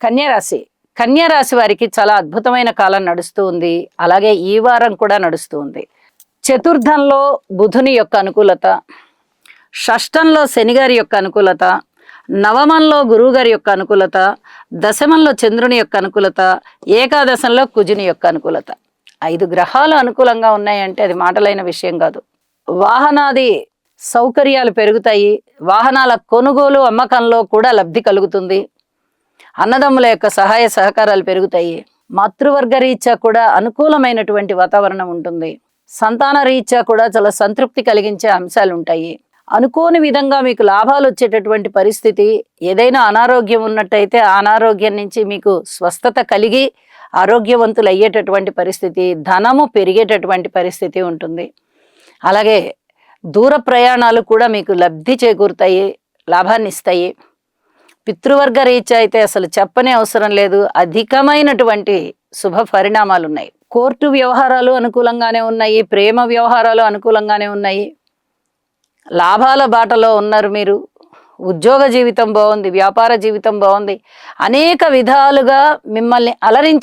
కన్యారాశి కన్యారాశి వారికి చాలా అద్భుతమైన కాలం నడుస్తూ ఉంది. అలాగే ఈ వారం కూడా నడుస్తూ ఉంది. చతుర్థంలో బుధుని యొక్క అనుకూలత, షష్టంలో శనిగారి యొక్క అనుకూలత, నవమంలో గురువుగారి యొక్క అనుకూలత, దశమంలో చంద్రుని యొక్క అనుకూలత, ఏకాదశంలో కుజుని యొక్క అనుకూలత. 5 గ్రహాలు అనుకూలంగా ఉన్నాయంటే అది మాటలైన విషయం కాదు. వాహనాది సౌకర్యాలు పెరుగుతాయి. వాహనాల కొనుగోలు అమ్మకంలో కూడా లబ్ధి కలుగుతుంది. అన్నదమ్ముల యొక్క సహాయ సహకారాలు పెరుగుతాయి. మాతృవర్గ రీత్యా కూడా అనుకూలమైనటువంటి వాతావరణం ఉంటుంది. సంతాన రీత్యా కూడా చాలా సంతృప్తి కలిగించే అంశాలు ఉంటాయి. అనుకోని విధంగా మీకు లాభాలు వచ్చేటటువంటి పరిస్థితి, ఏదైనా అనారోగ్యం ఉన్నట్టయితే ఆ అనారోగ్యం నుంచి మీకు స్వస్థత కలిగి ఆరోగ్యవంతులు అయ్యేటటువంటి పరిస్థితి, ధనము పెరిగేటటువంటి పరిస్థితి ఉంటుంది. అలాగే దూర ప్రయాణాలు కూడా మీకు లబ్ధి చేకూరుతాయి, లాభాన్ని ఇస్తాయి. పితృవర్గ రీత్యా అయితే అసలు చెప్పనే అవసరం లేదు. అధికమైనటువంటి శుభ పరిణామాలు ఉన్నాయి. కోర్టు వ్యవహారాలు అనుకూలంగానే ఉన్నాయి. ప్రేమ వ్యవహారాలు అనుకూలంగానే ఉన్నాయి. లాభాల బాటలో ఉన్నారు మీరు. ఉద్యోగ జీవితం బాగుంది, వ్యాపార జీవితం బాగుంది. అనేక విధాలుగా మిమ్మల్ని అలరించే